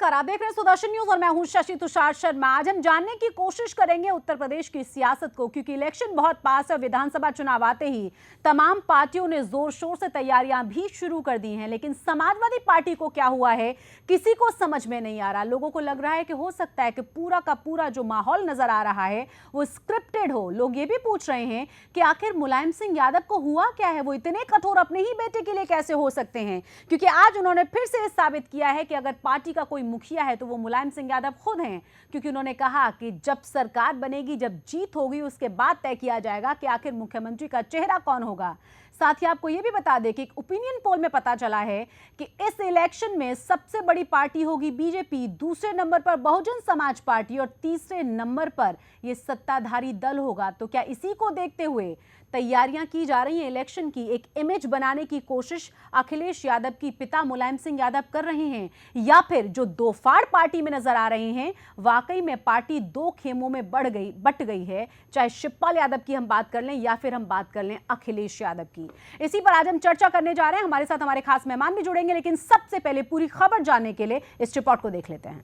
नमस्कार, आप देख रहे हैं सुदर्शन न्यूज और मैं हूं शशि तुषार शर्मा। आज हम जानने की कोशिश करेंगे उत्तर प्रदेश की सियासत को, क्योंकि इलेक्शन बहुत पास है। विधानसभा चुनाव आते ही तमाम पार्टियों ने जोर शोर से तैयारियां भी शुरू कर दी हैं, लेकिन समाजवादी पार्टी को क्या हुआ है किसी को समझ में नहीं आ रहा। लोगों को लग रहा है कि हो सकता है कि पूरा का पूरा जो माहौल नजर आ रहा है वो स्क्रिप्टेड हो। लोग ये भी पूछ रहे हैं कि आखिर मुलायम सिंह यादव को हुआ क्या है, वो इतने कठोर अपने ही बेटे के लिए कैसे हो सकते हैं, क्योंकि आज उन्होंने फिर से साबित किया है कि अगर पार्टी का कोई मुखिया है तो वो मुलायम सिंह यादव खुद हैं। क्योंकि उन्होंने कहा कि जब सरकार बनेगी, जब जीत होगी, उसके बाद तय किया जाएगा कि आखिर मुख्यमंत्री का चेहरा कौन होगा। साथ ही आपको यह भी बता दें कि एक ओपिनियन पोल में पता चला है कि इस इलेक्शन में सबसे बड़ी पार्टी होगी बीजेपी, दूसरे नंबर पर बहुजन समाज पार्टी और तीसरे नंबर पर यह सत्ताधारी दल होगा। तो क्या इसी को देखते हुए तैयारियां की जा रही हैं इलेक्शन की, एक इमेज बनाने की कोशिश अखिलेश यादव की पिता मुलायम सिंह यादव कर रहे हैं, या फिर जो दो फाड़ पार्टी में नजर आ रहे हैं वाकई में पार्टी दो खेमों में बट गई है, चाहे शिवपाल यादव की हम बात कर लें या फिर हम बात कर लें अखिलेश यादव की। इसी पर आज हम चर्चा करने जा रहे हैं। हमारे साथ हमारे खास मेहमान भी जुड़ेंगे, लेकिन सबसे पहले पूरी खबर जानने के लिए इस रिपोर्ट को देख लेते हैं।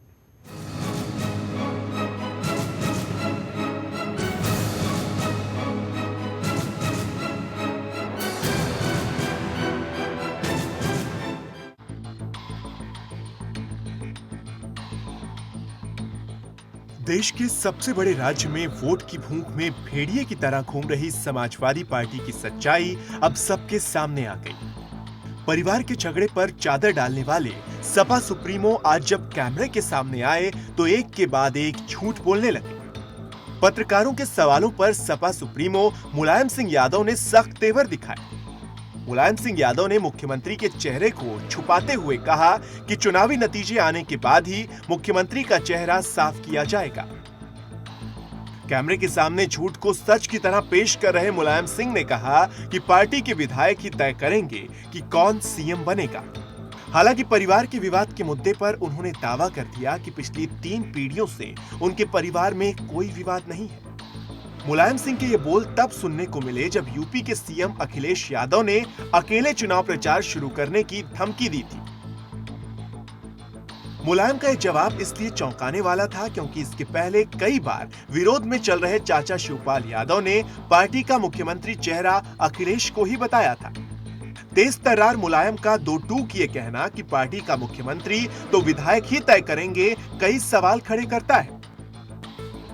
देश के सबसे बड़े राज्य में वोट की भूख में भेड़िए की तरह घूम रही समाजवादी पार्टी की सच्चाई अब सबके सामने आ गई। परिवार के झगड़े पर चादर डालने वाले सपा सुप्रीमो आज जब कैमरे के सामने आए तो एक के बाद एक झूठ बोलने लगे। पत्रकारों के सवालों पर सपा सुप्रीमो मुलायम सिंह यादव ने सख्त तेवर दिखाए। मुलायम सिंह यादव ने मुख्यमंत्री के चेहरे को छुपाते हुए कहा कि चुनावी नतीजे आने के बाद ही मुख्यमंत्री का चेहरा साफ किया जाएगा। कैमरे के सामने झूठ को सच की तरह पेश कर रहे मुलायम सिंह ने कहा कि पार्टी के विधायक ही तय करेंगे कि कौन सीएम बनेगा। हालांकि परिवार के विवाद के मुद्दे पर उन्होंने दावा कर दिया कि पिछली 3 पीढ़ियों से उनके परिवार में कोई विवाद नहीं है। मुलायम सिंह के ये बोल तब सुनने को मिले जब यूपी के सीएम अखिलेश यादव ने अकेले चुनाव प्रचार शुरू करने की धमकी दी थी। मुलायम का ये जवाब इसलिए चौंकाने वाला था क्योंकि इसके पहले कई बार विरोध में चल रहे चाचा शिवपाल यादव ने पार्टी का मुख्यमंत्री चेहरा अखिलेश को ही बताया था। तेज तर्रार मुलायम का 2 टूक ये कहना कि पार्टी का मुख्यमंत्री तो विधायक ही तय करेंगे कई सवाल खड़े करता है।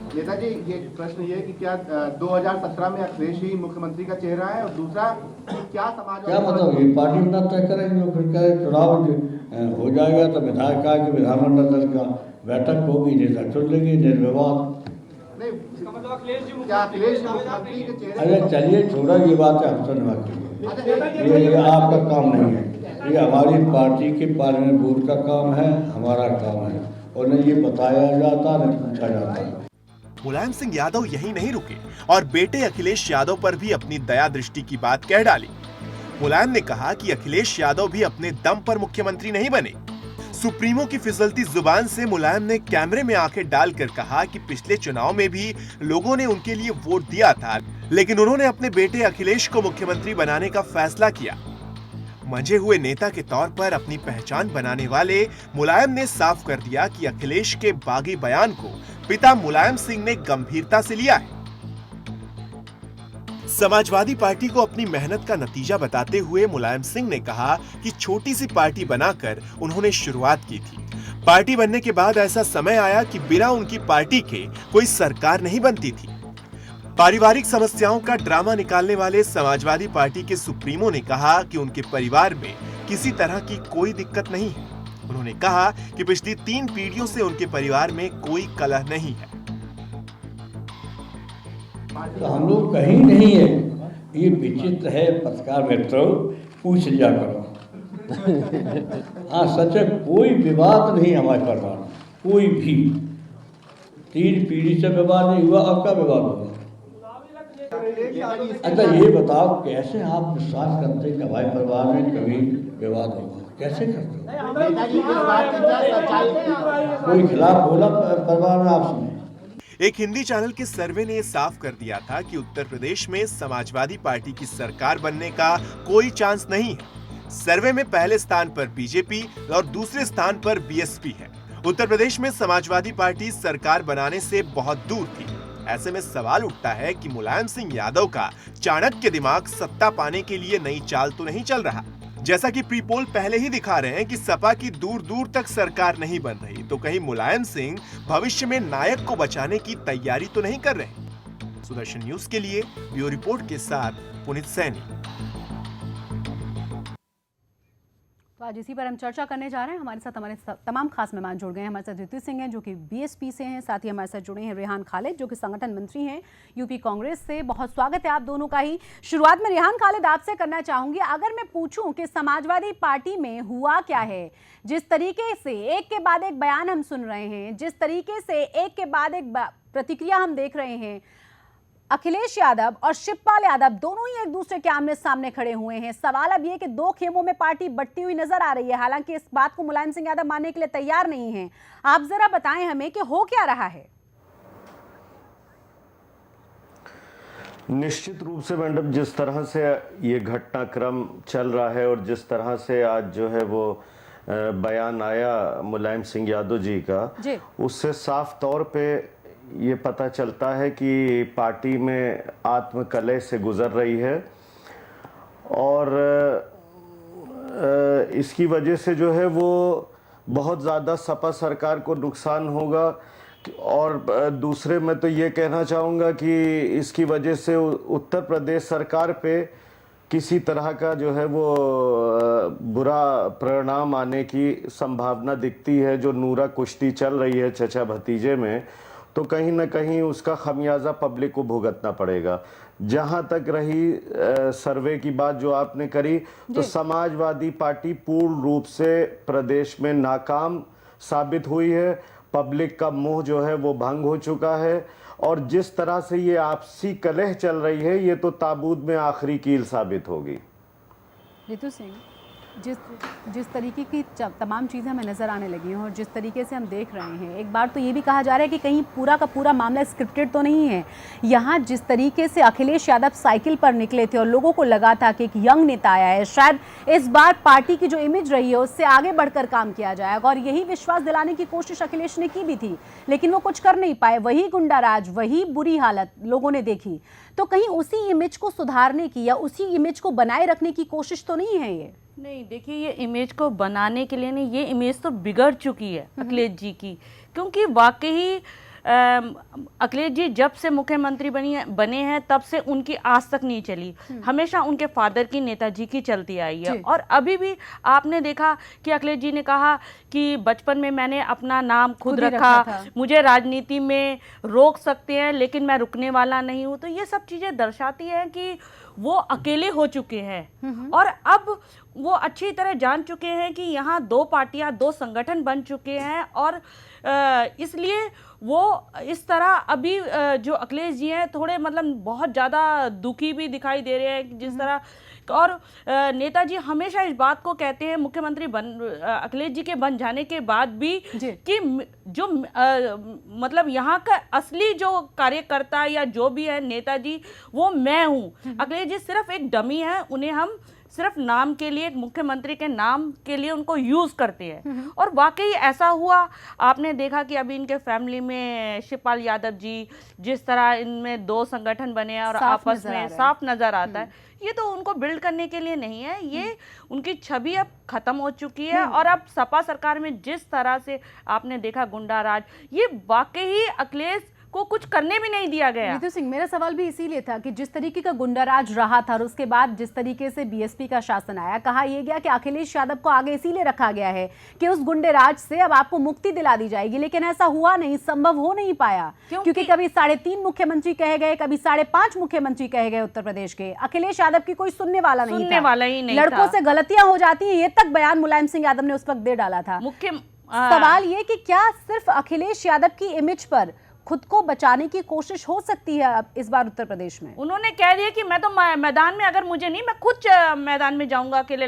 नेताजी, ये प्रश्न ये कि क्या 2017 में अखिलेश ही मुख्यमंत्री का चेहरा है, और दूसरा क्या समाज क्या मतलब ये पार्टी अपना तय करेंगे, फिर क्या चुनाव हो जाएगा तो विधायक का कि विधानमंडल दल का बैठक होगी, नेता चुन लेंगे निर्विवाद। क्या अखिलेश मुख्यमंत्री के चेहरे? अरे चलिए छोड़ा ये बात है, हम सुनवा ये आपका काम नहीं है, ये हमारी पार्टी के पार्लियामेंट बोर्ड का काम है, हमारा काम है, और न ये बताया जाता न पूछा जाता। मुलायम सिंह यादव यही नहीं रुके और बेटे अखिलेश यादव पर भी अपनी दया दृष्टि की बात कह डाली। मुलायम ने कहा कि अखिलेश यादव भी अपने दम पर मुख्यमंत्री नहीं बने। सुप्रीमो की फिसलती जुबान से मुलायम ने कैमरे में आंखें डालकर कहा कि पिछले चुनाव में भी लोगों ने उनके लिए वोट दिया था, लेकिन उन्होंने अपने बेटे अखिलेश को मुख्यमंत्री बनाने का फैसला किया। मंझे हुए नेता के तौर पर अपनी पहचान बनाने वाले मुलायम ने साफ कर दिया कि अखिलेश के बागी बयान को पिता मुलायम सिंह ने गंभीरता से लिया है। समाजवादी पार्टी को अपनी मेहनत का नतीजा बताते हुए मुलायम सिंह ने कहा कि छोटी सी पार्टी बनाकर उन्होंने शुरुआत की थी। पार्टी बनने के बाद ऐसा समय आया कि बिना उनकी पार्टी के कोई सरकार नहीं बनती थी। पारिवारिक समस्याओं का ड्रामा निकालने वाले समाजवादी पार्टी के सुप्रीमो ने कहा कि उनके परिवार में किसी तरह की कोई दिक्कत नहीं है। उन्होंने कहा कि पिछली 3 पीढ़ियों से उनके परिवार में कोई कलह नहीं है। तो हम लोग कहीं नहीं है, ये विचित्र है। पत्रकार मित्रों, पूछ लिया करो। हाँ सच है, कोई विवाद नहीं हमारे परिवार में, कोई भी 3 पीढ़ी से विवाद नहीं हुआ। अब का विवाद होगा? अच्छा ये बताओ, कैसे आप विश्वास करते हैं कि हमारे परिवार में कभी विवाद होगा? कैसे करते हो? कोई खिलाफ बोला परिवार में? आप सुने एक हिंदी चैनल के सर्वे ने साफ कर दिया था कि उत्तर प्रदेश में समाजवादी पार्टी की सरकार बनने का कोई चांस नहीं है। सर्वे में पहले स्थान पर बीजेपी और दूसरे स्थान पर बीएसपी है। उत्तर प्रदेश में समाजवादी पार्टी सरकार बनाने से बहुत दूर थी। ऐसे में सवाल उठता है कि मुलायम सिंह यादव का चाणक्य दिमाग सत्ता पाने के लिए नई चाल तो नहीं चल रहा। जैसा कि प्री पोल पहले ही दिखा रहे हैं कि सपा की दूर दूर तक सरकार नहीं बन रही, तो कहीं मुलायम सिंह भविष्य में नायक को बचाने की तैयारी तो नहीं कर रहे। सुदर्शन न्यूज के लिए ब्यूरो रिपोर्ट के साथ पुनीत सैनी। तो आज इसी पर हम चर्चा करने जा रहे हैं। हमारे साथ हमारे तमाम खास मेहमान जुड़ गए हैं। हमारे साथ ऋतु सिंह हैं जो कि बीएसपी से हैं, साथ ही हमारे साथ जुड़े हैं रेहान खालिद जो कि संगठन मंत्री हैं यूपी कांग्रेस से। बहुत स्वागत है आप दोनों का ही। शुरुआत में रेहान खालिद आपसे करना चाहूंगी, अगर मैं पूछूं कि समाजवादी पार्टी में हुआ क्या है, जिस तरीके से एक के बाद एक बयान हम सुन रहे हैं, जिस तरीके से एक के बाद एक प्रतिक्रिया हम देख रहे हैं, अखिलेश यादव और शिवपाल यादव दोनों ही एक दूसरे के आमने सामने खड़े हुए हैं। सवाल अब ये कि दो खेमों में पार्टी बंटती हुई नजर आ रही है। हालांकि इस बात को मुलायम सिंह यादव मानने के लिए तैयार नहीं हैं। आप जरा बताएं हमें कि हो क्या रहा है। निश्चित रूप से मैडम, जिस तरह से ये घटनाक्रम चल रहा है और जिस तरह से आज जो है वो बयान आया मुलायम सिंह यादव जी का, उससे साफ तौर पे ये पता चलता है कि पार्टी में आत्मकलह से गुजर रही है और इसकी वजह से जो है वो बहुत ज़्यादा सपा सरकार को नुकसान होगा। और दूसरे मैं तो ये कहना चाहूँगा कि इसकी वजह से उत्तर प्रदेश सरकार पे किसी तरह का जो है वो बुरा परिणाम आने की संभावना दिखती है। जो नूरा कुश्ती चल रही है चचा भतीजे में, तो कहीं ना कहीं उसका खमियाजा पब्लिक को भुगतना पड़ेगा। जहां तक रही सर्वे की बात जो आपने करी, तो समाजवादी पार्टी पूर्ण रूप से प्रदेश में नाकाम साबित हुई है। पब्लिक का मोह जो है वो भंग हो चुका है और जिस तरह से ये आपसी कलह चल रही है, ये तो ताबूत में आखिरी कील साबित होगी। ऋतु सिंह, जिस तरीके की तमाम चीज़ें हमें नज़र आने लगी हैं और जिस तरीके से हम देख रहे हैं, एक बार तो ये भी कहा जा रहा है कि कहीं पूरा का पूरा मामला स्क्रिप्टेड तो नहीं है। यहाँ जिस तरीके से अखिलेश यादव साइकिल पर निकले थे और लोगों को लगा था कि एक यंग नेता आया है, शायद इस बार पार्टी की जो इमेज रही है उससे आगे बढ़कर काम किया जाएगा, और यही विश्वास दिलाने की कोशिश अखिलेश ने की भी थी, लेकिन वो कुछ कर नहीं पाए। वही गुंडाराज, वही बुरी हालत लोगों ने देखी। तो कहीं उसी इमेज को सुधारने की या उसी इमेज को बनाए रखने की कोशिश तो नहीं है ये? नहीं, देखिए, ये इमेज को बनाने के लिए नहीं, ये इमेज तो बिगड़ चुकी है अखिलेश जी की। क्योंकि वाकई अखिलेश जी जब से मुख्यमंत्री बने हैं तब से उनकी आज तक नहीं चली। हमेशा उनके फादर की, नेताजी की चलती आई है। और अभी भी आपने देखा कि अखिलेश जी ने कहा कि बचपन में मैंने अपना नाम खुद रखा, मुझे राजनीति में रोक सकते हैं लेकिन मैं रुकने वाला नहीं हूँ। तो ये सब चीज़ें दर्शाती हैं कि वो अकेले हो चुके हैं और अब वो अच्छी तरह जान चुके हैं कि यहाँ दो पार्टियाँ, दो संगठन बन चुके हैं और इसलिए वो इस तरह अभी जो अखिलेश जी हैं थोड़े मतलब बहुत ज़्यादा दुखी भी दिखाई दे रहे हैं जिस तरह। और नेताजी हमेशा इस बात को कहते हैं मुख्यमंत्री अखिलेश जी के बन जाने के बाद भी कि जो मतलब यहाँ का असली जो कार्यकर्ता या जो भी है नेताजी, वो मैं हूँ। अखिलेश जी सिर्फ एक डमी है, उन्हें हम सिर्फ नाम के लिए, मुख्यमंत्री के नाम के लिए उनको यूज करते हैं। और वाकई ऐसा हुआ। आपने देखा कि अभी इनके फैमिली में शिवपाल यादव जी, जिस तरह इनमें दो संगठन बने हैं और आपस में साफ नजर आता है, ये तो उनको बिल्ड करने के लिए नहीं है। ये उनकी छवि अब खत्म हो चुकी है। और अब सपा सरकार में जिस तरह से आपने देखा गुंडाराज, ये वाकई अखिलेश को कुछ करने भी नहीं दिया गया। ऋतु सिंह, मेरा सवाल भी इसीलिए था कि जिस तरीके का गुंडाराज रहा था और उसके बाद जिस तरीके से बीएसपी का शासन आया, कहा यह गया कि अखिलेश यादव को आगे इसीलिए रखा गया है कि उस गुंडेराज से अब आपको मुक्ति दिला दी जाएगी, लेकिन ऐसा हुआ नहीं, संभव हो नहीं पाया। क्योंकि कभी 3.5 मुख्यमंत्री कहे गए, कभी 5.5 मुख्यमंत्री कहे गए उत्तर प्रदेश के। अखिलेश यादव की कोई सुनने वाला नहीं था। लड़कों से गलतियां हो जाती है, ये तक बयान मुलायम सिंह यादव ने उस वक्त दे डाला था। सवाल ये कि क्या सिर्फ अखिलेश यादव की इमेज पर खुद को बचाने की कोशिश हो सकती है अब इस बार उत्तर प्रदेश में? उन्होंने कह दिया कि मैं तो मैदान में, अगर मुझे नहीं, मैं खुद मैदान में जाऊंगा अकेले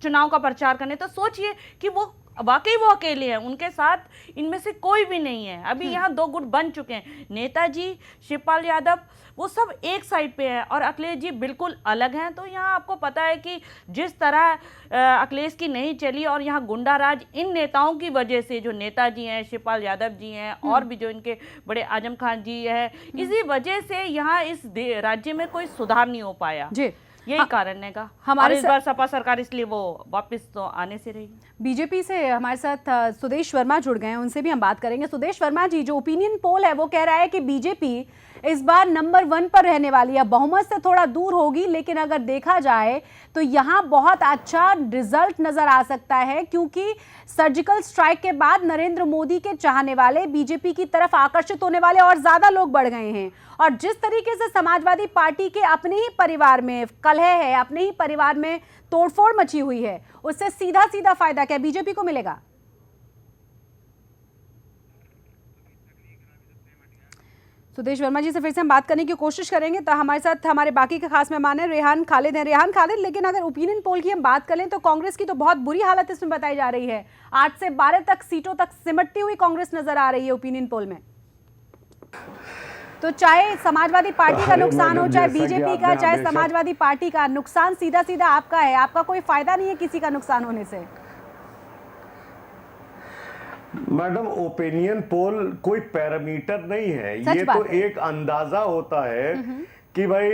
चुनाव का प्रचार करने। तो सोचिए कि वो वाकई वो अकेले हैं, उनके साथ इनमें से कोई भी नहीं है। अभी यहाँ दो गुट बन चुके हैं, नेताजी, शिवपाल यादव, वो सब एक साइड पे हैं और अखिलेश जी बिल्कुल अलग हैं। तो यहाँ आपको पता है कि जिस तरह अखिलेश की नहीं चली और यहाँ गुंडा राज इन नेताओं की वजह से, जो नेताजी हैं, शिवपाल यादव जी हैं और भी जो इनके बड़े आजम खान जी है, इसी वजह से यहाँ इस राज्य में कोई सुधार नहीं हो पाया जी। यही कारण है का हमारे और इस बार सपा सरकार इसलिए वो वापस तो आने से रही। बीजेपी से हमारे साथ सुदेश वर्मा जुड़ गए हैं, उनसे भी हम बात करेंगे। सुदेश वर्मा जी, जो ओपिनियन पोल है वो कह रहा है कि बीजेपी इस बार नंबर 1 पर रहने वाली है, बहुमत से थोड़ा दूर होगी, लेकिन अगर देखा जाए तो यहाँ बहुत अच्छा रिजल्ट नजर आ सकता है, क्योंकि सर्जिकल स्ट्राइक के बाद नरेंद्र मोदी के चाहने वाले बीजेपी की तरफ आकर्षित होने वाले और ज्यादा लोग बढ़ गए हैं। और जिस तरीके से समाजवादी पार्टी के अपने ही परिवार में कलह है, अपने ही परिवार में तोड़फोड़ मची हुई है, उससे सीधा सीधा फायदा क्या बीजेपी को मिलेगा? सुदेश वर्मा जी से फिर से हम बात करने की कोशिश करेंगे। तो हमारे साथ हमारे बाकी के खास मेहमान हैं, रेहान खालिद हैं। रेहान खालिद, लेकिन अगर ओपिनियन पोल की हम बात करें तो कांग्रेस की तो बहुत बुरी हालत इसमें बताई जा रही है। 8 से 12 तक सीटों तक सिमटती हुई कांग्रेस नजर आ रही है ओपिनियन पोल में। तो चाहे समाजवादी पार्टी का नुकसान हो, चाहे बीजेपी का, चाहे समाजवादी पार्टी का, नुकसान सीधा सीधा आपका है, आपका कोई फायदा नहीं है किसी का नुकसान होने से। मैडम, ओपिनियन पोल कोई पैरामीटर नहीं है, ये तो एक अंदाजा होता है कि भाई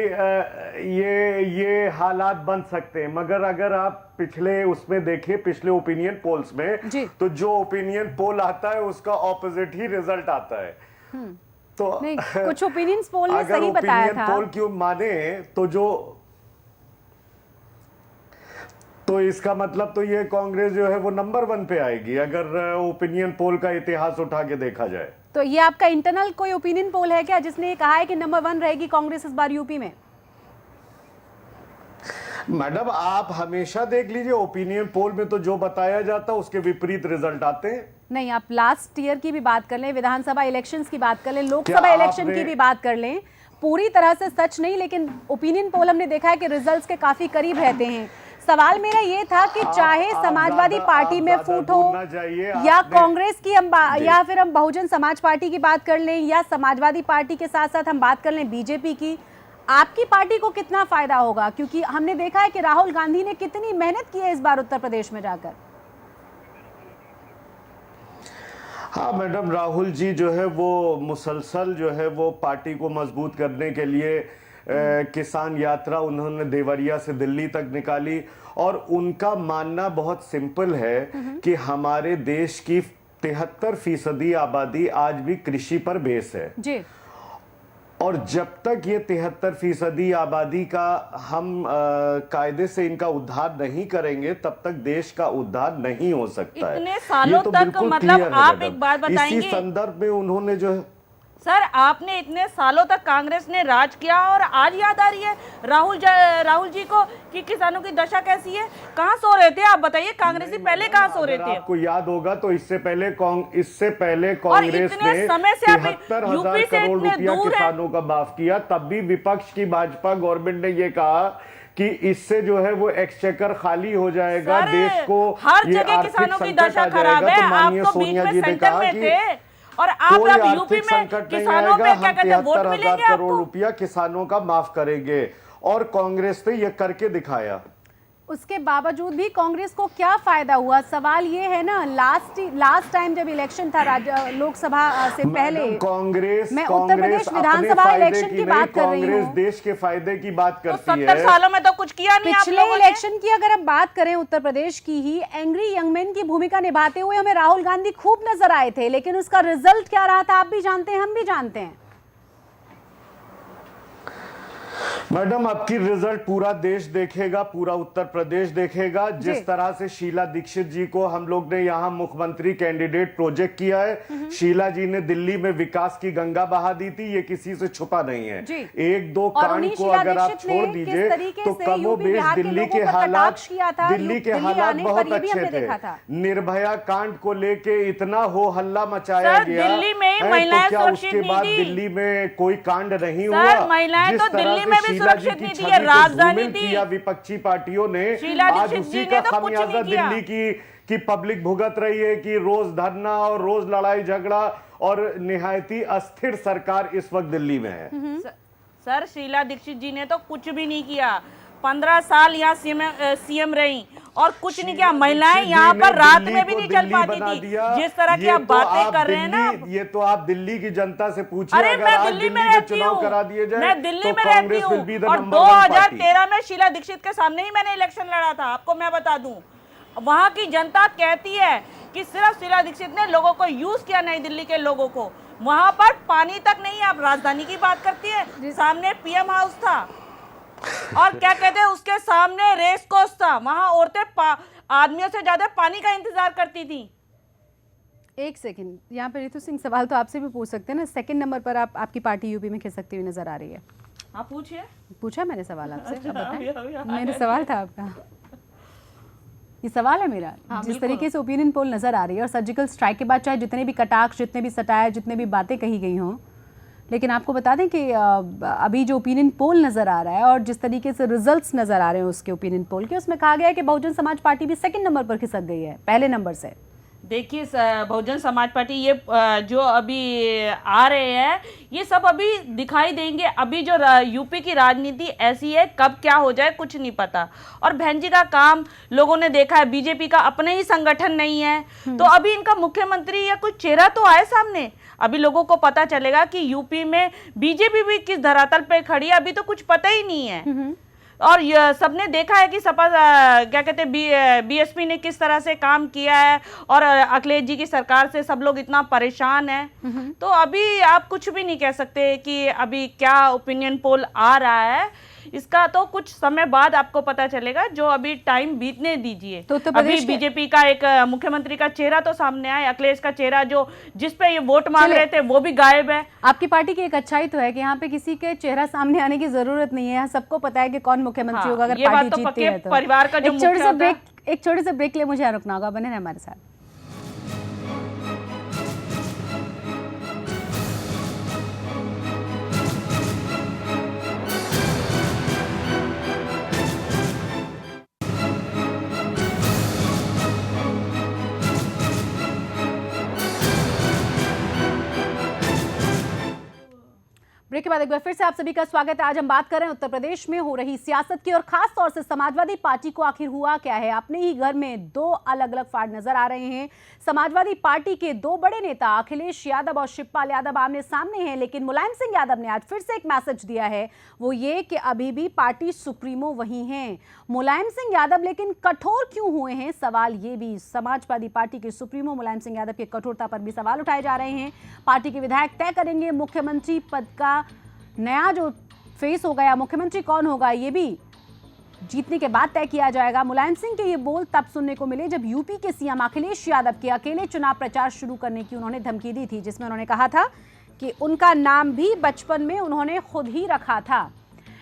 ये हालात बन सकते हैं। मगर अगर आप पिछले उसमें देखें, पिछले ओपिनियन पोल्स में, तो जो ओपिनियन पोल आता है उसका ऑपोजिट ही रिजल्ट आता है। तो नहीं, कुछ ओपिनियन पोल ने अगर सही बताया ओपिनियन था। पोल क्यों माने तो इसका मतलब तो ये कांग्रेस जो है वो नंबर 1 पे आएगी, अगर ओपिनियन पोल का इतिहास उठा के देखा जाए। तो ये आपका इंटरनल कोई ओपिनियन पोल है क्या जिसने ये कहा है कि नंबर 1 रहेगी कांग्रेस इस बार यूपी में? मैडम, आप हमेशा देख लीजिए, ओपिनियन पोल में तो जो बताया जाता है उसके विपरीत रिजल्ट आते हैं। नहीं, आप लास्ट ईयर की भी बात कर लें, विधानसभा इलेक्शंस की बात कर लें, लोकसभा इलेक्शन की भी बात कर लें, पूरी तरह से सच नहीं, लेकिन ओपिनियन पोल हमने देखा है कि रिजल्ट्स के काफी करीब रहते हैं। सवाल मेरा ये था कि चाहे समाजवादी पार्टी में फूट हो या कांग्रेस की हम या फिर हम बहुजन समाज पार्टी की बात कर लें, या समाजवादी पार्टी के साथ साथ हम बात कर लें बीजेपी की, आपकी पार्टी को कितना फायदा होगा? क्योंकि हमने देखा है कि राहुल गांधी ने कितनी मेहनत की है इस बार उत्तर प्रदेश में जाकर। हाँ मैडम, राहुल जी जो है वो मुसलसल जो है वो पार्टी को मजबूत करने के लिए किसान यात्रा उन्होंने देवरिया से दिल्ली तक निकाली, और उनका मानना बहुत सिंपल है कि हमारे देश की 73% आबादी आज भी कृषि पर बेस है जी। और जब तक ये 73% आबादी का हम कायदे से इनका उद्धार नहीं करेंगे, तब तक देश का उद्धार नहीं हो सकता है। इतने सालों तो तक मतलब आप एक बात बताएंगे, इसी संदर्भ में उन्होंने जो है, सर आपने इतने सालों तक कांग्रेस ने राज किया और आज याद आ रही है राहुल जी को कि किसानों की दशा कैसी है? कहाँ सो रहे थे आप बताइए? कांग्रेसी पहले कहाँ सो रहे थे? आपको याद होगा तो इससे पहले कांग्रेस ने 73,000 करोड़ रुपया किसानों का माफ किया। तब भी विपक्ष की भाजपा गवर्नमेंट ने ये कहा कि इससे जो है वो एक्सचेकर खाली हो जाएगा, देश को हर जगह किसानों की दशा खराब है। आप तो बीच में सेंटर में थे और आप यूपी में किसानों पे क्या कहते हैं, वोट मिलेंगे आपको। करोड़ रुपया किसानों का माफ करेंगे, और कांग्रेस ने यह करके दिखाया। उसके बावजूद भी कांग्रेस को क्या फायदा हुआ? सवाल ये है ना, लास्ट टाइम जब इलेक्शन था लोकसभा से पहले, कांग्रेस मैं उत्तर प्रदेश विधानसभा इलेक्शन की बात कर रही हूँ, कांग्रेस देश के फायदे की बात करती है। 70 सालों में तो कुछ किया नहीं। पिछले इलेक्शन की अगर हम बात करें उत्तर प्रदेश की ही, एंग्री यंग मैन की भूमिका निभाते हुए हमें राहुल गांधी खूब नजर आए थे, लेकिन उसका रिजल्ट क्या रहा था आप भी जानते हैं, हम भी जानते हैं। मैडम, आपकी रिजल्ट पूरा देश देखेगा, पूरा उत्तर प्रदेश देखेगा। जिस तरह से शीला दीक्षित जी को हम लोग ने यहाँ मुख्यमंत्री कैंडिडेट प्रोजेक्ट किया है, शीला जी ने दिल्ली में विकास की गंगा बहा दी थी, ये किसी से छुपा नहीं है। एक दो कांड को अगर आप छोड़ दीजिए तो कमोबेश दिल्ली के हालात बहुत अच्छे थे। निर्भया कांड को लेके इतना हो हल्ला मचाया गया, दिल्ली में महिलाएं क्या उसके बाद दिल्ली में कोई कांड नहीं हुआ? महिलाएं तो दिल्ली में भी सुरक्षित नहीं थी, राजधानी थी। विपक्षी पार्टियों ने आज उसी का खामियाजा दिल्ली कि पब्लिक भुगत रही है कि रोज धरना और रोज लड़ाई झगड़ा और निहायती अस्थिर सरकार इस वक्त दिल्ली में है। सर शीला दीक्षित जी ने तो कुछ भी नहीं किया, 15 साल यहाँ सीएम रही और कुछ नहीं किया। महिलाएं यहाँ पर रात में भी नहीं चल पाती थी। जिस तरह की आप बातें कर रहे हैं ना, ये तो आप दिल्ली की जनता से पूछिए। अरे मैं दिल्ली में रहती हूँ, मैं दिल्ली में रहती हूँ और 2013 में शीला दीक्षित के सामने ही मैंने इलेक्शन लड़ा था। आपको मैं बता दूं, वहां की जनता कहती है कि सिर्फ शीला दीक्षित ने लोगों को यूज किया, नई दिल्ली के लोगों को। वहां पर पानी तक नहीं, आप राजधानी की बात करती है, सामने पीएम हाउस था और क्या कहते हैं उसके सामने रेस कोर्स था। वहां औरतें आदमियों से ज्यादा पानी का इंतजार करती थी। एक सेकंड, यहाँ पे रितु सिंह सवाल तो आपसे भी पूछ सकते हैं ना। सेकंड नंबर पर आपकी पार्टी यूपी में खिसकती हुई नजर आ रही है। आप पूछिए। पूछा मैंने सवाल आपसे, अच्छा, अब बताएं। अभी मेरा सवाल था आपका, ये सवाल है मेरा। जिस तरीके से ओपिनियन पोल नजर आ रही है और सर्जिकल स्ट्राइक के बाद चाहे जितने भी कटाक्ष, जितने भी सटाए, जितने भी बातें कही गई हों, लेकिन आपको बता दें कि अभी जो ओपिनियन पोल नज़र आ रहा है और जिस तरीके से रिजल्ट्स नज़र आ रहे हैं उसके ओपिनियन पोल के, उसमें कहा गया है कि बहुजन समाज पार्टी भी सेकंड नंबर पर खिसक गई है पहले नंबर से। देखिए बहुजन समाज पार्टी ये जो अभी आ रहे हैं ये सब अभी दिखाई देंगे। अभी जो यूपी की राजनीति ऐसी है, कब क्या हो जाए कुछ नहीं पता। और बहन जी का काम लोगों ने देखा है, बीजेपी का अपने ही संगठन नहीं है, तो अभी इनका मुख्यमंत्री या कोई चेहरा तो आए सामने। अभी लोगों को पता चलेगा कि यूपी में बीजेपी भी किस धरातल पे खड़ी है, अभी तो कुछ पता ही नहीं है। और सबने देखा है कि सपा क्या कहते हैं बीएसपी ने किस तरह से काम किया है और अखिलेश जी की सरकार से सब लोग इतना परेशान है। तो अभी आप कुछ भी नहीं कह सकते कि अभी क्या ओपिनियन पोल आ रहा है, इसका तो कुछ समय बाद आपको पता चलेगा। जो अभी टाइम बीतने दीजिए। तो अभी बीजेपी का एक मुख्यमंत्री का चेहरा तो सामने आए, अखिलेश का चेहरा जो जिस पे ये वोट मांग रहे थे वो भी गायब है। आपकी पार्टी की एक अच्छाई तो है कि यहाँ पे किसी के चेहरा सामने आने की जरूरत नहीं है, यहाँ सबको पता है कि कौन मुख्यमंत्री होगा अगर पार्टी जीतती है तो। परिवार का जो एक छोटे से ब्रेक के लिए मुझे यहाँ रुकना होगा, बने रहे हमारे साथ। ब्रेक के बाद एक बार फिर से आप सभी का स्वागत है। आज हम बात कर रहे हैं उत्तर प्रदेश में हो रही सियासत की और खास तौर से समाजवादी पार्टी को आखिर हुआ क्या है। अपने ही घर में दो अलग अलग फाड़ नजर आ रहे हैं। समाजवादी पार्टी के दो बड़े नेता अखिलेश यादव और शिवपाल यादव आमने सामने हैं, लेकिन मुलायम सिंह यादव ने आज फिर से एक मैसेज दिया है, वो ये कि अभी भी पार्टी सुप्रीमो वही हैं। मुलायम सिंह यादव लेकिन कठोर क्यों हुए हैं, सवाल ये भी। समाजवादी पार्टी के सुप्रीमो मुलायम सिंह यादव की कठोरता पर भी सवाल उठाए जा रहे हैं। पार्टी के विधायक तय करेंगे मुख्यमंत्री पद का नया जो फेस होगा या मुख्यमंत्री कौन होगा, ये भी जीतने के बाद तय किया जाएगा। मुलायम सिंह के ये बोल तब सुनने को मिले जब यूपी के सीएम अखिलेश यादव के अकेले चुनाव प्रचार शुरू करने की उन्होंने धमकी दी थी, जिसमें उन्होंने कहा था कि उनका नाम भी बचपन में उन्होंने खुद ही रखा था।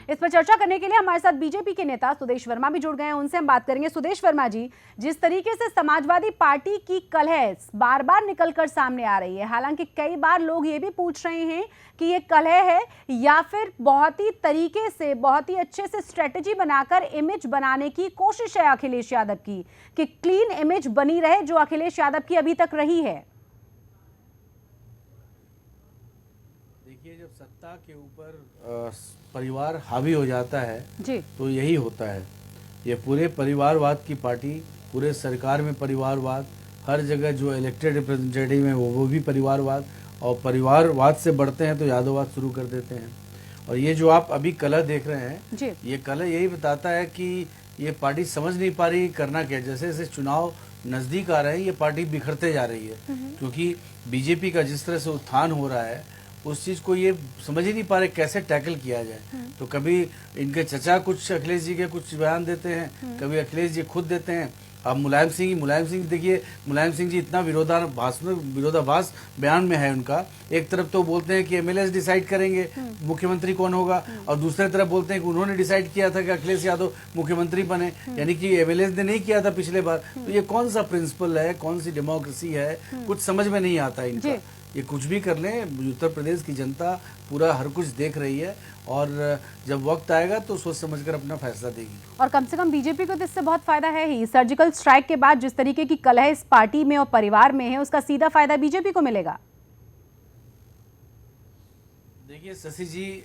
इस पर चर्चा करने के लिए हमारे साथ बीजेपी के नेता सुदेश वर्मा भी जुड़ गए हैं, उनसे हम बात करेंगे। सुदेश वर्मा जी, जिस तरीके से समाजवादी पार्टी की कलह बार बार निकलकर सामने आ रही है, हालांकि कई बार लोग ये भी पूछ रहे हैं कि ये कलह है या फिर बहुत ही तरीके से, बहुत ही अच्छे से स्ट्रेटेजी बनाकर इमेज बनाने की कोशिश है अखिलेश यादव की, कि क्लीन इमेज बनी रहे जो अखिलेश यादव की अभी तक रही है। देखिए, जब सत्ता के ऊपर परिवार हावी हो जाता है जी, तो यही होता है। ये पूरे परिवारवाद की पार्टी, पूरे सरकार में परिवारवाद, हर जगह जो इलेक्टेड रिप्रेजेंटेटिव हैं वो भी परिवारवाद, और परिवारवाद से बढ़ते हैं तो यादववाद शुरू कर देते हैं। और ये जो आप अभी कलह देख रहे हैं जी, ये कलह यही बताता है कि ये पार्टी समझ नहीं पा रही करना क्या। जैसे जैसे चुनाव नज़दीक आ रहे हैं ये पार्टी बिखरते जा रही है, क्योंकि बीजेपी का जिस तरह से उत्थान हो रहा है उस चीज़ को ये समझ ही नहीं पा रहे कैसे टैकल किया जाए। तो कभी इनके चचा कुछ अखिलेश जी के कुछ बयान देते हैं, कभी अखिलेश जी खुद देते हैं। अब मुलायम सिंह देखिए, मुलायम सिंह जी इतना विरोधाभास बयान में है उनका। एक तरफ तो बोलते हैं कि एमएलए डिसाइड करेंगे मुख्यमंत्री कौन होगा, और दूसरी तरफ बोलते हैं कि उन्होंने डिसाइड किया था कि अखिलेश यादव मुख्यमंत्री बने, यानी कि एमएलए ने नहीं किया था पिछले बार। तो ये कौन सा प्रिंसिपल है, कौन सी डेमोक्रेसी है, कुछ समझ में नहीं आता इनका। ये कुछ भी कर लें, उत्तर प्रदेश की जनता पूरा हर कुछ देख रही है और जब वक्त आएगा तो सोच समझकर अपना फैसला देगी। और कम से कम बीजेपी को तो इससे बहुत फायदा है ही। सर्जिकल स्ट्राइक के बाद जिस तरीके की कलह इस पार्टी में और परिवार में है, उसका सीधा फायदा बीजेपी को मिलेगा। देखिए शशि जी,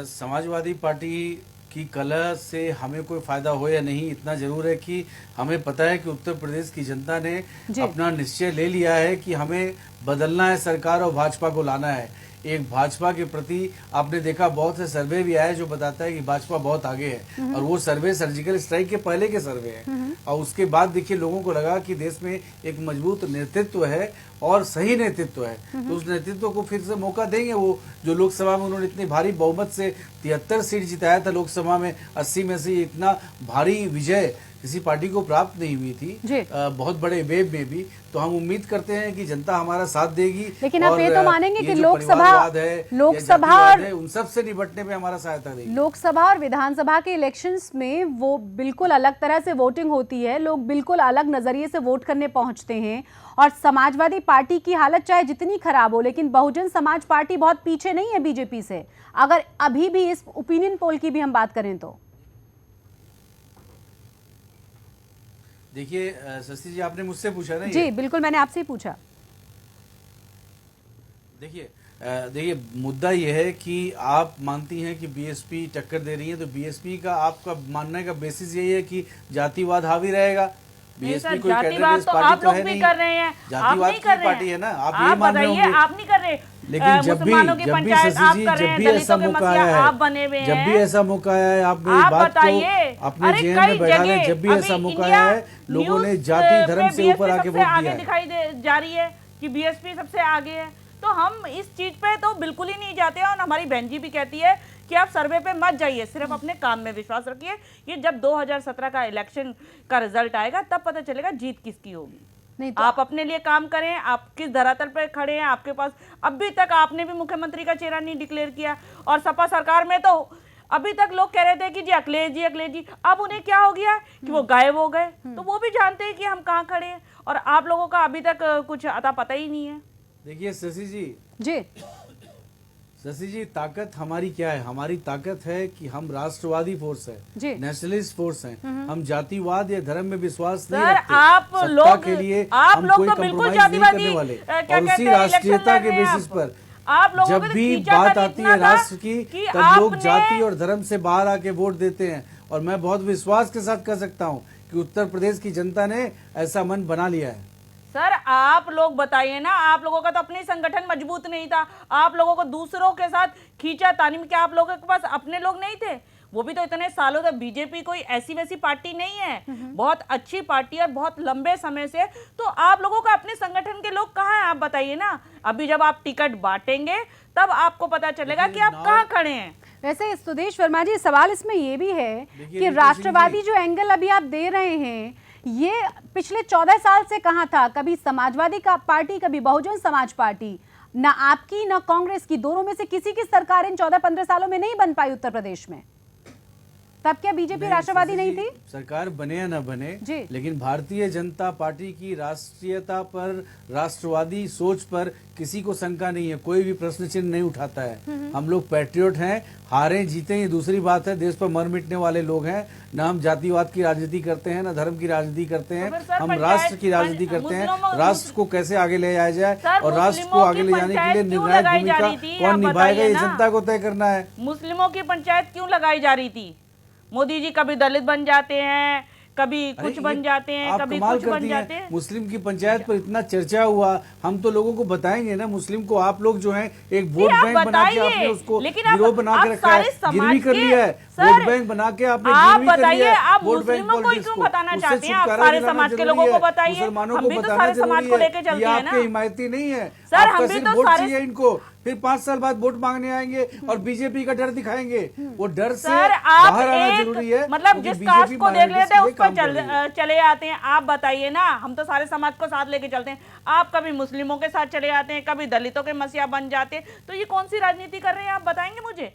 समाजवादी पार्टी की कलह से हमें कोई फायदा हो या नहीं, इतना जरूर है कि हमें पता है कि उत्तर प्रदेश की जनता ने अपना निश्चय ले लिया है कि हमें बदलना है सरकार और भाजपा को लाना है। एक भाजपा के प्रति आपने देखा बहुत से सर्वे भी आए जो बताता है कि भाजपा बहुत आगे है, और वो सर्वे सर्जिकल स्ट्राइक के पहले के सर्वे हैं। और उसके बाद देखिए लोगों को लगा कि देश में एक मजबूत नेतृत्व है और सही नेतृत्व है, तो उस नेतृत्व को फिर से मौका देंगे। वो जो लोकसभा में उन्होंने इतनी भारी बहुमत से 73 सीट जिताया था, लोकसभा में 80 में से इतना भारी विजय किसी पार्टी को प्राप्त नहीं हुई थी बहुत बड़े वेव में भी। तो हम उम्मीद करते हैं कि जनता हमारा साथ देगी। लेकिन आप ये तो मानेंगे कि लोकसभा और उन सब से निपटने में हमारा सहायता देगी। लोकसभा और विधानसभा के इलेक्शंस में वो बिल्कुल अलग तरह से वोटिंग होती है, लोग बिल्कुल अलग नजरिए से वोट करने पहुंचते हैं। और समाजवादी पार्टी की हालत चाहे जितनी खराब हो, लेकिन बहुजन समाज पार्टी बहुत पीछे नहीं है बीजेपी से, अगर अभी भी इस ओपिनियन पोल की भी हम बात करें तो। देखिए शशि जी, आपने मुझसे पूछा ना? जी बिल्कुल, मैंने आपसे ही पूछा। देखिए मुद्दा यह है कि आप मानती हैं कि बीएसपी टक्कर दे रही है, तो बीएसपी का आपका मानने का बेसिस यही है कि जातिवाद हावी रहेगा। बीएसपी कोई जातिवाद तो आप लोग भी कर रहे हैं, जातिवाद की पार्टी है ना, आप यही मान रहे होंगे। आप नहीं कर रहे, लेकिन जब भी ऐसा मौका आया है, जब भी ऐसा मौका आया है, आप मेरी बात को अपने जेल में बैठा लें, जब भी ऐसा मौका आया है, लोगों ने जाति धर्म से ऊपर आके वोट दिया है। दिखाई जा रही है कि बीएसपी सबसे आगे है, तो हम इस चीज पे तो बिल्कुल ही नहीं जाते हैं। और हमारी बहन जी भी कहती है कि आप सर्वे पे मत जाइए, सिर्फ अपने काम में विश्वास रखिए। ये जब 2017 का इलेक्शन का रिजल्ट आएगा तब पता चलेगा जीत किसकी होगी। नहीं तो आप अपने लिए काम करें, आप किस धरातल पर खड़े हैं। आपके पास अभी तक आपने भी मुख्यमंत्री का चेहरा नहीं डिक्लेयर किया, और सपा सरकार में तो अभी तक लोग कह रहे थे कि जी अखिलेश जी, अब उन्हें क्या हो गया कि वो गायब हो गए। तो वो भी जानते हैं कि हम कहाँ खड़े हैं, और आप लोगों का अभी तक कुछ अता पता ही नहीं है। देखिए शशि जी, ताकत हमारी क्या है? हमारी ताकत है कि हम राष्ट्रवादी फोर्स है, नेशनलिस्ट फोर्स है। हम जातिवाद या धर्म में विश्वास नहीं रखते। आप लोग के लिए आप लोग तो बिल्कुल जातिवादी वाले, और उसी राष्ट्रीयता के बेसिस पर जब भी बात आती है राष्ट्र की, तब लोग जाति और धर्म से बाहर आके वोट देते हैं। और मैं बहुत विश्वास के साथ कह सकता हूँ कि उत्तर प्रदेश की जनता ने ऐसा मन बना लिया है। सर आप लोग बताइए ना, आप लोगों का तो अपने संगठन मजबूत नहीं था, आप लोगों को दूसरों के साथ खींचा तानी में, क्या आप लोगों के पास अपने लोग नहीं थे? वो भी तो इतने सालों तक, बीजेपी कोई ऐसी वैसी पार्टी नहीं है, बहुत अच्छी पार्टी है और बहुत लंबे समय से। तो आप लोगों का अपने संगठन के लोग कहाँ हैं आप बताइए ना। अभी जब आप टिकट बांटेंगे तब आपको पता चलेगा कि आप कहाँ खड़े हैं। वैसे सुदेश वर्मा जी, सवाल इसमें ये भी है कि राष्ट्रवादी जो एंगल अभी आप दे रहे हैं, ये पिछले 14 साल से कहाँ था? कभी समाजवादी का पार्टी, कभी बहुजन समाज पार्टी, ना आपकी ना कांग्रेस की, दोनों में से किसी की सरकार इन 14-15 सालों में नहीं बन पाई उत्तर प्रदेश में। तब क्या बीजेपी राष्ट्रवादी नहीं थी? सरकार बने या न बने, लेकिन भारतीय जनता पार्टी की राष्ट्रीयता पर, राष्ट्रवादी सोच पर किसी को शंका नहीं है, कोई भी प्रश्न चिन्ह नहीं उठाता है। हम लोग पैट्रियट हैं, हारे जीते ये दूसरी बात है, देश पर मर मिटने वाले लोग हैं। न हम जातिवाद की राजनीति करते हैं, न धर्म की राजनीति करते हैं, हम राष्ट्र की राजनीति करते हैं। राष्ट्र को कैसे आगे ले जाया जाए और राष्ट्र को आगे ले जाने के लिए निर्णायक भूमिका कौन निभाएगा, ये जनता को तय करना है। मुस्लिमों की पंचायत क्यों लगाई जा रही थी? मोदी जी कभी दलित बन जाते हैं, कभी कुछ बन जाते हैं, कभी कुछ बन जाते हैं। मुस्लिम की पंचायत पर इतना चर्चा हुआ, हम तो लोगों को बताएंगे ना। मुस्लिम को आप लोग जो हैं एक वोट बैंक बना के आपने उसको गिरोह बना के रखा है, गिरवी कर लिया है, वोट बैंक बना के आपने गिरवी कर लिया है। आप मुस्लिमों को क्यों बताना चाहते हैं? आप सारे समाज के लोगों को बताइए, हम भी तो सारे समाज को लेके चलते हैं ना। आपके हिमायती नहीं है सर, हम भी तो सारे इनको फिर 5 साल बाद वोट मांगने आएंगे और बीजेपी का डर दिखाएंगे। वो डर से बाहर आना जरूरी है। मतलब जिस कास्ट को देख लेते हैं उस पर चले आते हैं। आप बताइए ना, हम तो सारे समाज को साथ लेके चलते हैं, आप कभी मुस्लिमों के साथ चले आते हैं, कभी दलितों के मसीहा बन जाते हैं। तो ये कौन सी राजनीति कर रहे हैं आप बताएंगे मुझे?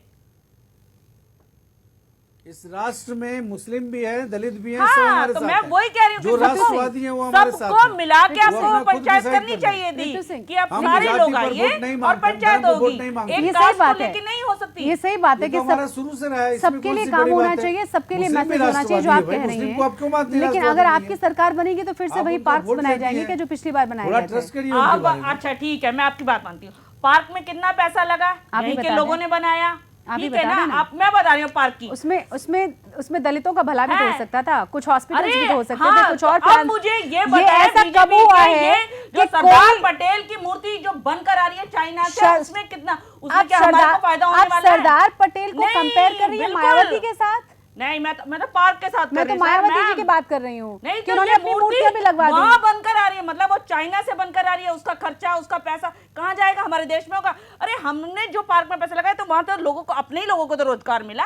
इस राष्ट्र में मुस्लिम भी है, दलित भी है, सब हाँ, हमारे तो साथ मैं हैं। वही कह रही हूँ जो कि राष्ट्रवादी हैं वो हमारे साथ सबको हैं। मिला के वो आपको अपना खुद पंचायत decide करनी कर चाहिए लें। ऋतु थी सिंह, कि अब हम सारे जाति लोग पर आइए वोट नहीं और मांगते, पंचायत धर्म पर होगी। वोट नहीं मांगते। ये एक सही कास्ट को बात है, लेके नहीं हो सकती। ये सही बात है ये कि तो हमारा शुरू से रहा है, इसमें सबके कौन लिए सी काम बड़ी होना बात है? चाहिए, सबके लिए मुस्लिम भी मैसेज होना चाहिए जो आप राष्ट्रवादी कह है, रही मुस्लिम को आप क्यों मानते हैं। हैं लेकिन राष्ट्रवादी अगर नहीं आपकी है? सरकार बनेगी तो फिर से आप वही उनका पार्क्स वोट बनाए लेती जाएंगे हैं। क्या जो पिछली बार बनाए थोड़ा गए ट्रस्ट थे। करिए उनके बारे में। अच्छा ठीक है, मैं आपकी बात मानती हूँ। पार्क में कितना पैसा लगा, आप ही यहीं के बता लोगों दें। ने बनाया, आप ही ठीक है बता दें ना। ना। आप, मैं बता रही हूँ पार्क की। उसमें दलितों का भला भी तो हो है। सकता था, कुछ हॉस्पिटल्स अरे भी तो हो सकते हाँ, थे, कुछ तो और अब प्लान। मुझे ये बताएं, ऐसा बीजेपी कब हुआ के है ये जो कि सरदार कोई पटेल की मूर्ति जो बनकर आ रही है चाइना से, सर- उसमें कितना, उसमें आप क्या हमारे को फायदा होने आप वाला है? सरदार पटेल को नहीं, कंपेयर कर रही है बिल्कुल। मायावती के साथ। नहीं, मैं तो पार्क के साथ मैं कर तो रही हूँ, मायावती जी मैम। की बात कर रही हूँ नहीं कि तो उन्होंने ये अपनी मूर्तियां भी लगवा वहां दी। बनकर आ रही है, मतलब वो चाइना से बनकर आ रही है, उसका खर्चा, उसका पैसा कहाँ जाएगा? हमारे देश में होगा। अरे हमने जो पार्क में पैसा लगाया तो वहां तो लोगों को, अपने ही लोगों को तो रोजगार मिला,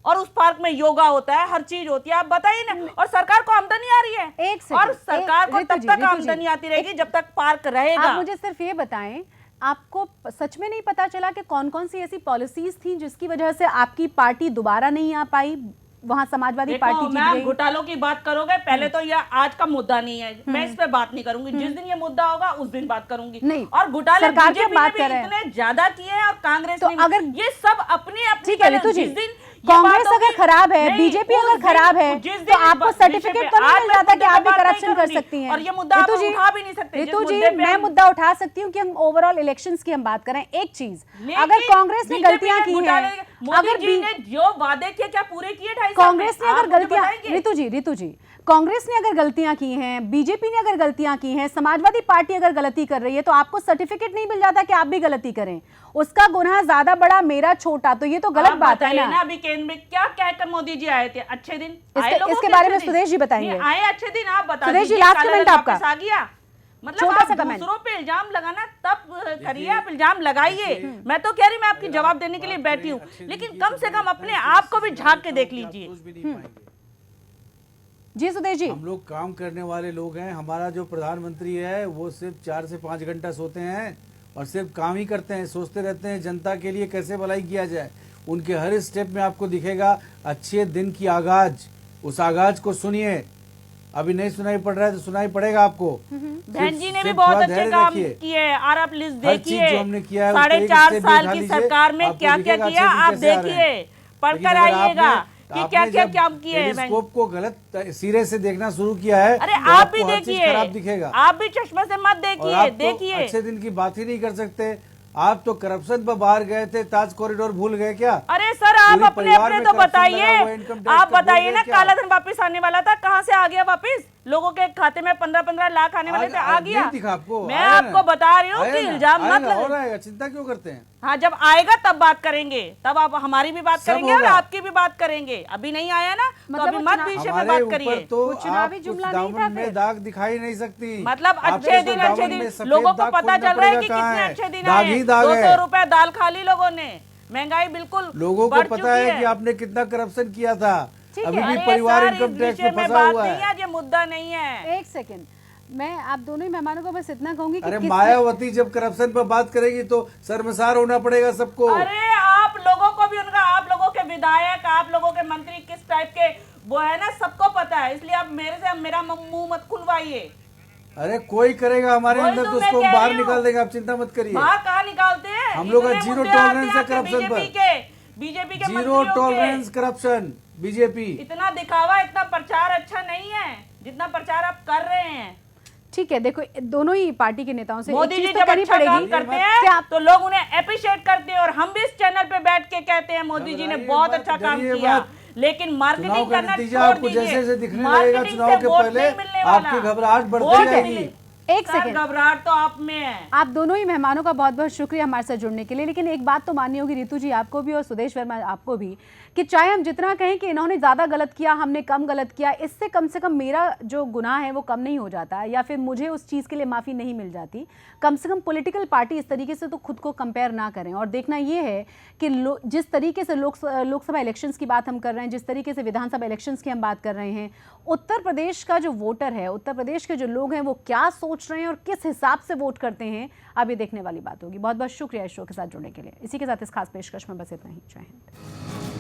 और उस पार्क में योगा होता है, हर चीज होती है। आप बताइए ना। और सरकार को आमदनी आ रही है, एक सेकंड, और सरकार को ऋतु तब जी, तक ऋतु जी, आमदनी आती रहेगी जब तक पार्क रहेगा। आप मुझे सिर्फ ये बताएं, आपको सच में नहीं पता चला कि कौन कौन सी ऐसी पॉलिसीज थी जिसकी वजह से आपकी पार्टी दोबारा नहीं आ पाई, वहां समाजवादी पार्टी देखो जीत मैम, गई। घोटालों की बात करोगे, पहले तो यह आज का मुद्दा नहीं है, मैं इस पे बात नहीं करूंगी। जिस दिन ये मुद्दा होगा उस दिन बात करूंगी। नहीं, और घोटाले सरकार की बीजेपी बात ने कर भी रहे हैं। इतने ज्यादा किए हैं और कांग्रेस तो ने भी। अगर ये सब अपने अपने ठीक है ऋतु जी, जिस दिन ये कांग्रेस बात अगर होगी- खराब है, नहीं, बीजेपी उस अगर दिन- खराब है, जिस दिन तो इस आपको विषय सर्टिफिकेट पे तो नहीं आज मिल मैं जाता इस कि आप भी मुद्दे पे बात करप्शन नहीं कर करूंगी। सकती हैं। और ये मुद्दा आप ऋतु जी, उठा भी नहीं सकते। जिस ऋतु जी, मुद्दे पे मैं हम- मुद्दा उठा सकती हूँ कि हम ओवरऑल इलेक्शंस की हम बात करें। एक चीज, लेकिन अगर कांग्रेस ने बीजेपी गलतियां की हैं, मोदी अगर जी ने जो वादे किए क्या पूरे किए 2.5 साल में? कांग्रेस ने आप अगर मुझे गलतियां, बताएंगे? ऋतु जी, कांग्रेस ने अगर गलतियां की हैं, बीजेपी ने अगर गलतियां की हैं, समाजवादी पार्टी अगर गलती कर रही है, तो आपको सर्टिफिकेट नहीं मिल जाता कि आप भी गलती करें। उसका गुनाह ज्यादा बड़ा, मेरा छोटा, तो ये तो गलत आप बात है बताइए ना। अभी केंद्र में क्या कहकर मोदी जी आए थे? अच्छे दिन आए इसके- लोगों इसके के बारे अच्छे में दिन? सुदेश जी बताएंगे। नहीं, आए अच्छे दिन, आप बता सुदेश जी, दीजिए, लास्ट काला कमेंट धन आपका। वापस आ गया। मतलब छोटा आप सा कमेंट। दूसरों पे इल्जाम लगाना तब करिए, आप इल्जाम लगाइए। मैं तो कह रही, मैं आपकी जवाब देने के लिए बैठी हूँ, लेकिन कम से कम अपने आप को भी झांक के देख लीजिए। सोच भी नहीं पाएंगे। जी सुदेश जी, हम लोग काम करने वाले लोग हैं। हमारा जो प्रधानमंत्री है वो सिर्फ 4 से 5 घंटा सोते हैं और सिर्फ काम ही करते हैं, सोचते रहते हैं जनता के लिए कैसे भलाई किया जाए। उनके हर स्टेप में आपको दिखेगा अच्छे दिन की आगाज। उस आगाज को सुनिए। अभी नहीं सुनाई पड़ रहा है तो सुनाई पड़ेगा आपको। बहन जी ने भी सिर्फ बहुत थोड़ा अच्छे धैर्य काम रखिए। किए हैं, और आप लिस्ट हर चीज देखिए, जो हमने किया है, उसको एक 4.5 स्टेप भी साल उठा की लीजिए, सरकार में आपको क्या क्या दिखेगा किया, अच्छे दिन आप कैसे आ रहे हैं। देखिए, पढ़कर लेकिन अगर आइएगा आपने- कि क्या आपने क्या जब काम किए हैं। टेलीस्कोप को गलत सिरे से देखना शुरू किया है, अरे तो आप भी आपको हर चीज देखिए, खराब दिखेगा। आप भी चश्मे से मत और देखिए, आप तो देखिए। अच्छे दिन की बात ही नहीं कर सकते। आप तो करप्शन पर बाहर गए थे, ताज कॉरिडोर भूल गए क्या? अरे सर, आप पूरे अपने परिवार अपने में तो करप्शन बताइए, लगा हुआ है, इनकम टैक्स आप का भूल बताइए गए ना। क्या? काला धन वापस आने वाला था, कहाँ से आ गया वापस? लोगों के खाते में 15-15 लाख आने वाले थे, आ गया। नहीं दिखा आपको? मैं आया ना? आपको बता रही हूँ आया कि ना? इल्जाम मत आएगा, लग। और आएगा, चिंता क्यों करते हैं? हाँ, जब आएगा तब बात करेंगे, तब आप हमारी भी बात सब करेंगे और होगा। आपकी भी बात करेंगे। अभी नहीं आया ना, तो मतलब अभी वो मत विषय में हमारे बात ऊपर करिए। तो वो चुनावी आप जुमला उस नहीं था दामन फिर। में दाग दिखाई नहीं सकती। मतलब आपके अच्छे तो दिन, दामन अच्छे में दिन, सफेद लोगों को दाग पता खोजना चल रहा है पड़ेगा कि कहाँ कितने है। अच्छे दिन दाग आए ही हैं। दाग 200 है। रुपए दाल खा ली लोगों ने, महंगाई बिल्कुल लोगों को बढ़ पता चुकी है कि आपने कितना करप्शन किया था। ठीक है। अभी भी अरे परिवार सर, इनकम इस टैक्स विषय में में फंसा बात हुआ नहीं है, है। आज ये मुद्दा नहीं है। एक सेकंड, मैं आप दोनों ही मेहमानों को बस इतना कहूंगी कि अरे किस- मायावती जब करप्शन पर बात करेगी तो शर्मसार होना पड़ेगा सबको। अरे आप लोगों को भी उनका, आप लोगों के विधायक, आप लोगों के मंत्री किस टाइप के वो है ना, सबको पता है। इसलिए आप मेरे से मेरा मुंह मत खुलवाइए। अरे कोई करेगा हमारे वही अंदर तो तो मैं उसको कह बाहर रही हूँ। निकाल देंगे, आप चिंता मत करिए। बाहर कहाँ निकालते हैं? हम लोग का इतने जीरो मुद्दे आते टॉलरेंस है हैं करप्शन पर। बीजेपी के जीरो मंत्रियों के। Tolerance corruption BJP. इतना दिखावा, इतना प्रचार अच्छा नहीं है जितना प्रचार आप कर रहे हैं। ठीक है, देखो दोनों ही पार्टी के नेताओं से एक मोदी चीज जी तो जब करनी अच्छा काम पड़ेगी करते कि हैं आप तो लोग उन्हें अप्रिशिएट करते हैं, और हम भी इस चैनल पे बैठ के कहते हैं मोदी जी ने घबराइए बहुत मत, अच्छा काम डरिए किया। मत। लेकिन चुनाव मार्केटिंग का करना नतीजा छोड़ आपको दीजिए। जैसे जैसे दिखने लगेगा मार्केटिंग चुनाव से के वोट पहले, नहीं मिलने वाला। आपकी घबराहट बढ़ती वोट जाएगी। मिले- एक सर, सेकंड, घबराहट तो आप में है। आप दोनों ही मेहमानों का बहुत बहुत शुक्रिया हमारे साथ जुड़ने के लिए। लेकिन एक बात तो माननी होगी ऋतु जी आपको भी और सुदेश वर्मा आपको भी, कि चाहे हम जितना कहें कि इन्होंने ज़्यादा गलत किया, हमने कम गलत किया, इससे कम से कम मेरा जो गुनाह है वो कम नहीं हो जाता, या फिर मुझे उस चीज़ के लिए माफ़ी नहीं मिल जाती। कम से कम पॉलिटिकल पार्टी इस तरीके से तो खुद को कंपेयर ना करें। और देखना ये है कि जिस तरीके से लोकसभा इलेक्शंस की बात हम कर रहे हैं, जिस तरीके से विधानसभा इलेक्शंस की हम बात कर रहे हैं, उत्तर प्रदेश का जो वोटर है, उत्तर प्रदेश के जो लोग हैं वो क्या सोच रहे हैं और किस हिसाब से वोट करते हैं, अब ये देखने वाली बात होगी। बहुत बहुत शुक्रिया इस शो के साथ जुड़ने के लिए। इसी के साथ इस खास पेशकश में बस इतना ही। जय हिंद।